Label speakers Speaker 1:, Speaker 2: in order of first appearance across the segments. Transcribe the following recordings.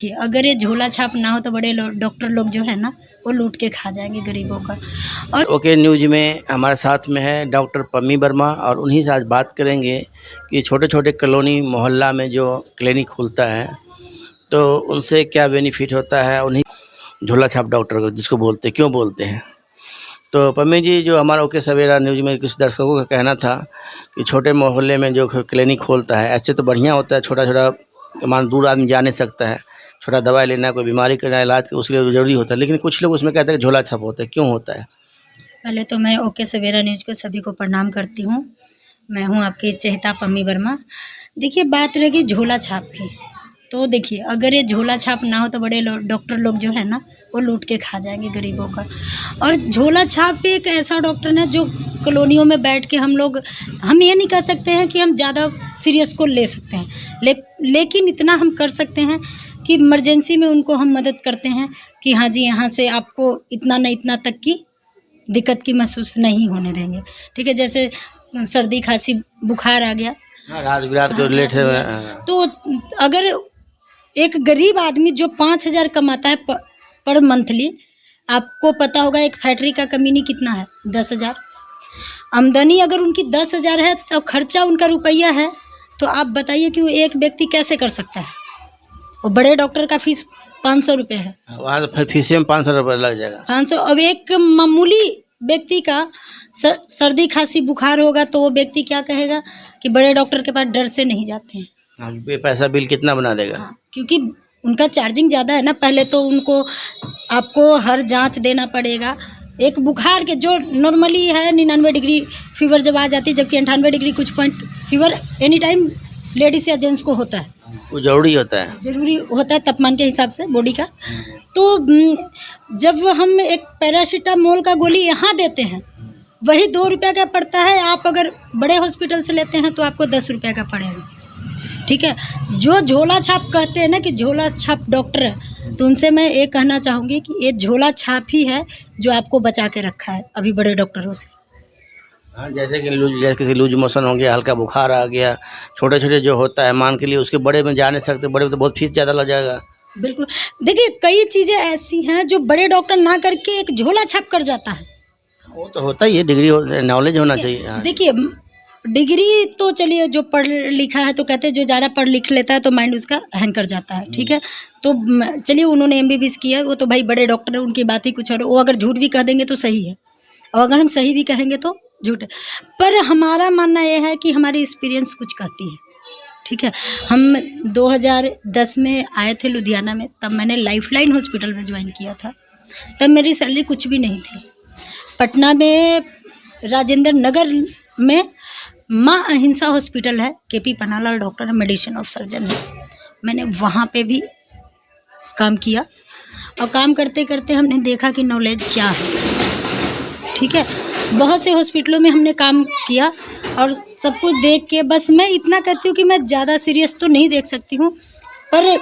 Speaker 1: कि अगर ये झोला छाप ना हो तो बड़े डॉक्टर लोग जो है ना वो लूट के खा जाएंगे गरीबों का। और
Speaker 2: ओके न्यूज में हमारे साथ में है डॉक्टर पम्मी वर्मा और उन्हीं से आज बात करेंगे कि छोटे छोटे कॉलोनी मोहल्ला में जो क्लिनिक खुलता है तो उनसे क्या बेनिफिट होता है, उन्हीं झोला छाप डॉक्टर को जिसको बोलते क्यों बोलते हैं। तो पम्मी जी, जो हमारा ओके सवेरा न्यूज में कुछ दर्शकों का कहना था कि छोटे मोहल्ले में जो क्लिनिक खोलता है ऐसे तो बढ़िया होता है, छोटा छोटा मान दूर आदमी जा नहीं सकता है, छोटा दवाई लेना, कोई बीमारी करना, इलाज उसके लिए ज़रूरी होता है, लेकिन कुछ लोग उसमें कहते हैं कि झोला छाप होता है, क्यों होता है?
Speaker 1: पहले तो मैं ओके सवेरा न्यूज़ को सभी को प्रणाम करती हूँ। मैं हूँ आपकी चहेता पम्मी वर्मा। देखिए, बात रहेगी झोला छाप की, तो देखिए अगर ये झोला छाप ना हो तो बड़े डॉक्टर लोग जो है ना वो लूट के खा जाएंगे गरीबों का। और झोला छाप एक ऐसा डॉक्टर है जो कॉलोनियों में बैठ के हम ये नहीं कह सकते हैं कि हम ज़्यादा सीरियस को ले सकते हैं, लेकिन इतना हम कर सकते हैं कि इमरजेंसी में उनको हम मदद करते हैं कि हाँ जी, यहाँ से आपको इतना न इतना तक की दिक्कत की महसूस नहीं होने देंगे। ठीक है, जैसे सर्दी खांसी बुखार आ गया,
Speaker 2: रात बिरात को लेट है,
Speaker 1: तो अगर एक गरीब आदमी जो 5,000 कमाता है पर मंथली, आपको पता होगा एक फैक्ट्री का कमीनी कितना है, 10,000 आमदनी। अगर उनकी 10,000 है तो खर्चा उनका रुपया है, तो आप बताइए कि वो एक व्यक्ति कैसे कर सकता है। और बड़े डॉक्टर का फीस 500 रुपये है,
Speaker 2: वहाँ तो फीस में 500 रुपये लग जाएगा, 500।
Speaker 1: अब एक मामूली व्यक्ति का सर्दी खांसी बुखार होगा तो वो व्यक्ति क्या कहेगा कि बड़े डॉक्टर के पास डर से नहीं जाते हैं।
Speaker 2: पैसा बिल कितना बना देगा?
Speaker 1: हाँ, क्योंकि उनका चार्जिंग ज़्यादा है ना। पहले तो आपको हर जांच देना पड़ेगा। एक बुखार के जो नॉर्मली है 99 डिग्री फीवर जब आ जाती है, जबकि 98 डिग्री कुछ point fever any time ladies या जेंट्स को होता है,
Speaker 2: वो ज़रूरी होता है
Speaker 1: तापमान के हिसाब से बॉडी का। तो जब हम एक पैरासीटामोल का गोली यहाँ देते हैं वही 2 रुपये का पड़ता है, आप अगर बड़े हॉस्पिटल से लेते हैं तो आपको 10 रुपये का पड़ेगा। ठीक है, जो झोला छाप कहते हैं ना कि झोला छाप डॉक्टर है, तो उनसे मैं ये कहना चाहूँगी कि ये झोला छाप ही है जो आपको बचा के रखा है अभी बड़े डॉक्टरों से।
Speaker 2: हाँ, जैसे कि लूज मोशन हो गया, हल्का बुखार आ गया, छोटे छोटे जो होता है मान के लिए, उसके बड़े में जा नहीं सकते, बड़े में तो बहुत फीस ज़्यादा लग जाएगा।
Speaker 1: बिल्कुल, देखिए कई चीज़ें ऐसी हैं जो बड़े डॉक्टर ना करके एक झोला छाप कर जाता है।
Speaker 2: वो तो होता ही है, डिग्री नॉलेज होना चाहिए।
Speaker 1: देखिए, डिग्री तो चलिए जो पढ़ लिखा है तो कहते हैं जो ज़्यादा पढ़ लिख लेता है तो माइंड उसका हैंग कर जाता है। ठीक है, तो चलिए उन्होंने MBBS किया, वो तो भाई बड़े डॉक्टर है, उनकी बात ही कुछ और। वो अगर झूठ भी कह देंगे तो सही है, और अगर हम सही भी कहेंगे तो झूठ है। पर हमारा मानना यह है कि हमारी एक्सपीरियंस कुछ कहती है। ठीक है, हम 2010 में आए थे लुधियाना में, तब मैंने लाइफलाइन हॉस्पिटल में ज्वाइन किया था। तब मेरी सैलरी कुछ भी नहीं थी। पटना में राजेंद्र नगर में माँ अहिंसा हॉस्पिटल है, KP पन्नालाल डॉक्टर है, मेडिसिन ऑफ सर्जन है, मैंने वहाँ पे भी काम किया। और काम करते करते हमने देखा कि नॉलेज क्या है। ठीक है, बहुत से हॉस्पिटलों में हमने काम किया और सब कुछ देख के बस मैं इतना कहती हूँ कि मैं ज़्यादा सीरियस तो नहीं देख सकती हूँ, पर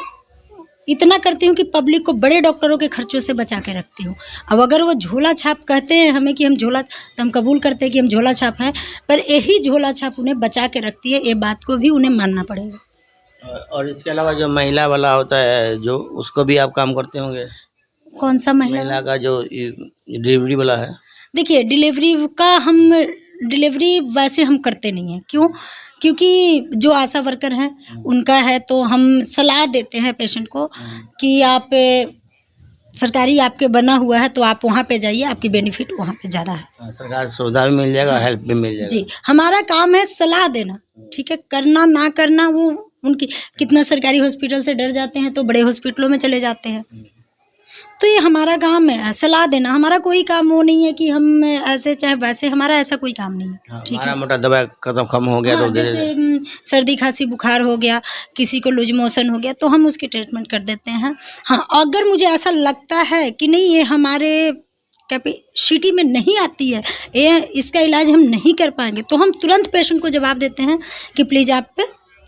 Speaker 1: इतना करती हूँ कि पब्लिक को बड़े डॉक्टरों के खर्चों से बचा के रखती हूँ। अब अगर वो झोला छाप कहते हैं हमें कि हम झोला, तो हम कबूल करते हैं कि हम झोला छाप हैं, पर यही झोला छाप उन्हें बचा के रखती है, ये बात को भी उन्हें मानना पड़ेगा।
Speaker 2: और इसके अलावा जो महिला वाला होता है, जो उसको भी आप काम करते होंगे?
Speaker 1: कौन सा महिला
Speaker 2: का जो डिलीवरी वाला है?
Speaker 1: देखिए, डिलीवरी वैसे हम करते नहीं हैं। क्यों? क्योंकि जो आशा वर्कर हैं उनका है, तो हम सलाह देते हैं पेशेंट को कि आप सरकारी आपके बना हुआ है तो आप वहाँ पे जाइए, आपकी बेनिफिट वहाँ पे ज़्यादा है।
Speaker 2: सरकार सुविधा भी मिल जाएगा, हेल्प भी मिल जाएगा। जी,
Speaker 1: हमारा काम है सलाह देना। ठीक है, करना ना करना वो उनकी। कितना सरकारी हॉस्पिटल से डर जाते हैं तो बड़े हॉस्पिटलों में चले जाते हैं, तो ये हमारा काम है सलाह देना। हमारा कोई काम वो नहीं है कि हम ऐसे चाहे वैसे, हमारा ऐसा कोई काम नहीं है। ठीक है,
Speaker 2: मोटा दवा खत्म हो गया,
Speaker 1: हाँ, तो जैसे सर्दी खांसी बुखार हो गया, किसी को लूज मोशन हो गया, तो हम उसकी ट्रीटमेंट कर देते हैं। हाँ, अगर मुझे ऐसा लगता है कि नहीं ये हमारे कैपेसिटी में नहीं आती है, ये इसका इलाज हम नहीं कर पाएंगे, तो हम तुरंत पेशेंट को जवाब देते हैं कि प्लीज़ आप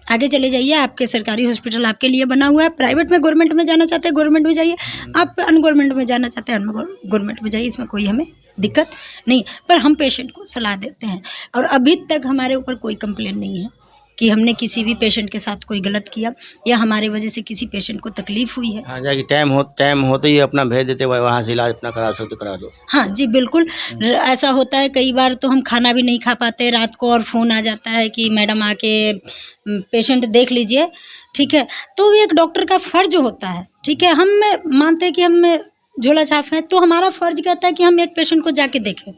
Speaker 1: आगे चले जाइए, आपके सरकारी हॉस्पिटल आपके लिए बना हुआ है। प्राइवेट में, गवर्नमेंट में जाना चाहते हैं गवर्नमेंट में जाइए, आप अनगवर्नमेंट में जाना चाहते हैं अनगवर्नमेंट में जाइए, इसमें कोई हमें दिक्कत नहीं। पर हम पेशेंट को सलाह देते हैं और अभी तक हमारे ऊपर कोई कंप्लेन नहीं है। कि हमने किसी भी पेशेंट के साथ कोई गलत किया या हमारे वजह से किसी पेशेंट को तकलीफ हुई है।
Speaker 2: हाँ, जाके टाइम होते ही अपना भेज देते, वहाँ से इलाज अपना करा सकते करा दो।
Speaker 1: हाँ जी बिल्कुल, ऐसा होता है कई बार तो हम खाना भी नहीं खा पाते रात को और फ़ोन आ जाता है कि मैडम आके पेशेंट देख लीजिए, ठीक है। तो एक डॉक्टर का फ़र्ज होता है, ठीक है। हम मानते हैं कि हम झोला छाप हैं, तो हमारा फ़र्ज कहता है कि हम एक पेशेंट को जाके देखें,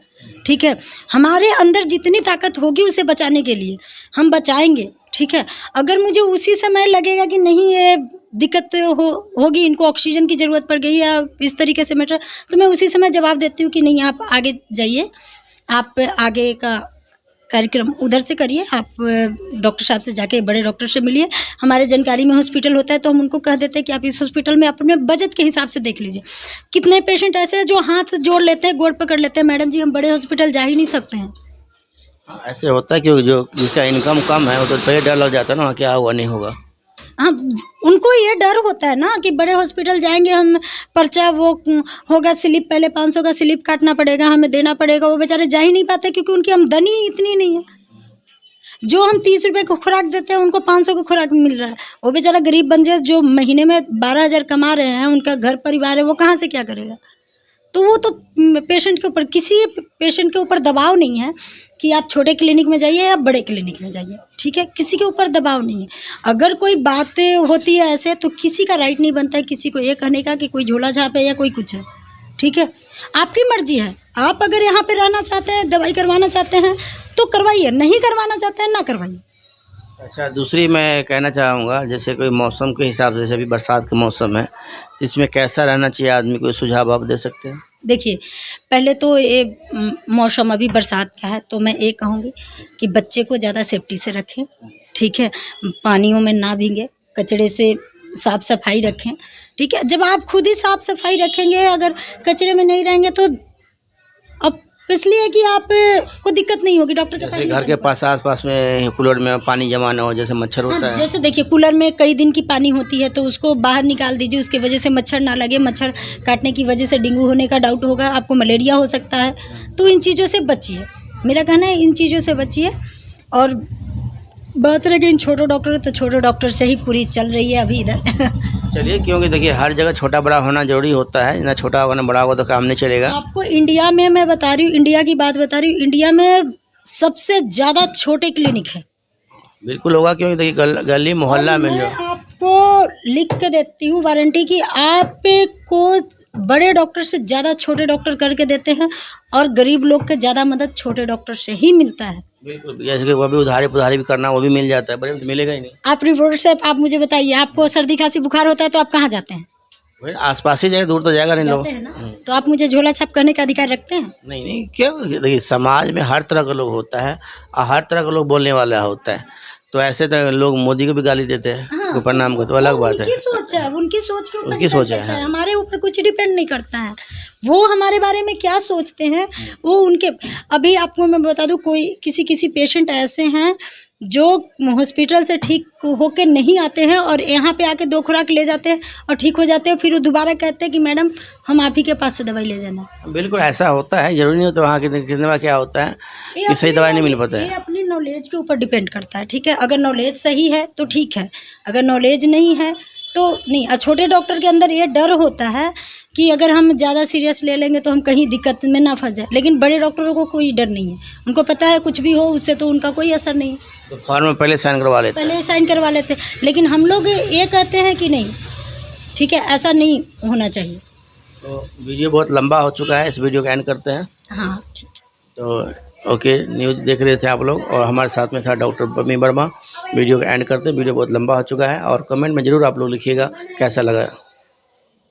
Speaker 1: ठीक है। हमारे अंदर जितनी ताकत होगी उसे बचाने के लिए हम बचाएंगे, ठीक है। अगर मुझे उसी समय लगेगा कि नहीं ये दिक्कत होगी, इनको ऑक्सीजन की ज़रूरत पड़ गई या इस तरीके से मैटर, तो मैं उसी समय जवाब देती हूँ कि नहीं आप आगे जाइए, आप आगे का कार्यक्रम उधर से करिए, आप डॉक्टर साहब से जाके बड़े डॉक्टर से मिलिए। हमारे जानकारी में हॉस्पिटल होता है तो हम उनको कह देते हैं कि आप इस हॉस्पिटल में अपने बजट के हिसाब से देख लीजिए। कितने पेशेंट ऐसे हैं जो हाथ जोड़ लेते हैं, गोड़ पकड़ लेते हैं, मैडम जी हम बड़े हॉस्पिटल जा ही नहीं सकते हैं।
Speaker 2: ऐसे होता है कि जो जिसका इनकम कम है वो तो पहले डर लग जाता है ना, क्या होगा नहीं होगा।
Speaker 1: हाँ, उनको ये डर होता है ना कि बड़े हॉस्पिटल जाएंगे, हम पर्चा वो होगा स्लिप, पहले 500 का स्लिप काटना पड़ेगा, हमें देना पड़ेगा। वो बेचारे जा ही नहीं पाते क्योंकि उनकी आमदनी इतनी नहीं है। जो हम 30 रुपये को खुराक देते हैं उनको 500 को खुराक मिल रहा है। वो बेचारा गरीब बंजे जो महीने में 12,000 कमा रहे हैं, उनका घर परिवार है, वो कहाँ से क्या करेगा। तो वो तो पेशेंट के ऊपर, किसी पेशेंट के ऊपर दबाव नहीं है कि आप छोटे क्लिनिक में जाइए या बड़े क्लिनिक में जाइए, ठीक है। किसी के ऊपर दबाव नहीं है। अगर कोई बात होती है ऐसे तो किसी का राइट नहीं बनता है किसी को ये कहने का कि कोई झोला छाप है या कोई कुछ है, ठीक है। आपकी मर्जी है, आप अगर यहाँ पे रहना चाहते हैं, दवाई करवाना चाहते हैं तो करवाइए, नहीं करवाना चाहते हैं ना करवाइए।
Speaker 2: अच्छा, दूसरी मैं कहना चाहूँगा, जैसे कोई मौसम के हिसाब से, जैसे अभी बरसात का मौसम है, इसमें कैसा रहना चाहिए आदमी, कोई सुझाव आप दे सकते हैं?
Speaker 1: देखिए, पहले तो ये मौसम अभी बरसात का है तो मैं ये कहूँगी कि बच्चे को ज़्यादा सेफ्टी से रखें, ठीक है। पानियों में ना भीगे, कचरे से साफ़ सफाई रखें, ठीक है। जब आप खुद ही साफ़ सफाई रखेंगे, अगर कचरे में नहीं रहेंगे तो अब इसलिए कि आप को दिक्कत नहीं होगी। डॉक्टर के पास
Speaker 2: घर के पास आस-पास में कूलर में पानी जमा ना हो, जैसे मच्छर होता है।
Speaker 1: जैसे देखिए कूलर में कई दिन की पानी होती है तो उसको बाहर निकाल दीजिए, उसके वजह से मच्छर ना लगे। मच्छर काटने की वजह से डेंगू होने का डाउट होगा, आपको मलेरिया हो सकता है। तो इन चीज़ों से बचिए, मेरा कहना है इन चीज़ों से बचिए। और बात रह गई इन छोटे डॉक्टर, तो छोटे डॉक्टर से ही पूरी चल रही है अभी इधर।
Speaker 2: चलिए, क्योंकि देखिए हर जगह छोटा बड़ा होना जरूरी होता है, ना छोटा होगा ना बड़ा होगा तो काम नहीं चलेगा।
Speaker 1: आपको इंडिया में मैं बता रही हूँ, इंडिया की बात बता रही हूँ, इंडिया में सबसे ज़्यादा छोटे क्लिनिक है।
Speaker 2: बिल्कुल होगा, क्योंकि देखिए गली मोहल्ला में जो,
Speaker 1: आपको लिख के देती हूँ वारंटी की, आपको बड़े डॉक्टर से ज़्यादा छोटे डॉक्टर करके देते हैं और गरीब लोग के ज़्यादा मदद छोटे डॉक्टर से ही मिलता है।
Speaker 2: बिल्कुल, जैसे कि वो भी उधारी भी करना, वो भी मिल जाता है, बड़े तो मिलेगा ही नहीं।
Speaker 1: आप रिपोर्टर साहब, आप मुझे बताइए, आपको सर्दी खांसी बुखार होता है तो आप कहाँ जाते हैं?
Speaker 2: भाई आसपास ही जाएगा, दूर तो जाएगा नहीं लोग।
Speaker 1: तो आप मुझे झोला छाप करने का अधिकार रखते हैं?
Speaker 2: नहीं, क्यों? देखिए समाज में हर तरह का लोग होता है और हर तरह का लोग बोलने वाला होता है। तो ऐसे तो लोग मोदी को भी गाली देते हैं, हाँ, प्रणाम को, तो अलग बात है।
Speaker 1: उनकी सोच है, उनकी सोच के ऊपर
Speaker 2: उनकी सोच है, हाँ।
Speaker 1: हमारे ऊपर कुछ डिपेंड नहीं करता है। वो हमारे बारे में क्या सोचते हैं वो उनके। अभी आपको मैं बता दूं, कोई किसी पेशेंट ऐसे हैं जो हॉस्पिटल से ठीक होके नहीं आते हैं और यहाँ पे आके 2 खुराक ले जाते हैं और ठीक हो जाते हैं, फिर वो दोबारा कहते हैं कि मैडम हम आप ही के पास से दवाई ले जाना।
Speaker 2: बिल्कुल ऐसा होता है, जरूरी नहीं होता। वहाँ कितने बार क्या होता है कि सही दवाई नहीं मिल पाता है।
Speaker 1: ये अपनी नॉलेज के ऊपर डिपेंड करता है, ठीक है। अगर नॉलेज सही है तो ठीक है, अगर नॉलेज नहीं है तो नहीं। छोटे डॉक्टर के अंदर ये डर होता है कि अगर हम ज़्यादा सीरियस ले लेंगे तो हम कहीं दिक्कत में ना फंस जाए, लेकिन बड़े डॉक्टरों को कोई डर नहीं है। उनको पता है कुछ भी हो उससे तो उनका कोई असर नहीं है,
Speaker 2: तो फॉर्म में पहले साइन करवा लेते
Speaker 1: लेकिन हम लोग ये कहते हैं कि नहीं, ठीक है, ऐसा नहीं होना चाहिए।
Speaker 2: तो वीडियो बहुत लंबा हो चुका है, इस वीडियो का एंड करते हैं।
Speaker 1: हाँ ठीक है।
Speaker 2: तो ओके, न्यूज़ देख रहे थे आप लोग और हमारे साथ में था डॉक्टर पम्मी वर्मा। वीडियो का एंड करते हैं, वीडियो बहुत लंबा हो चुका है और कमेंट में ज़रूर आप लोग लिखिएगा कैसा लगा।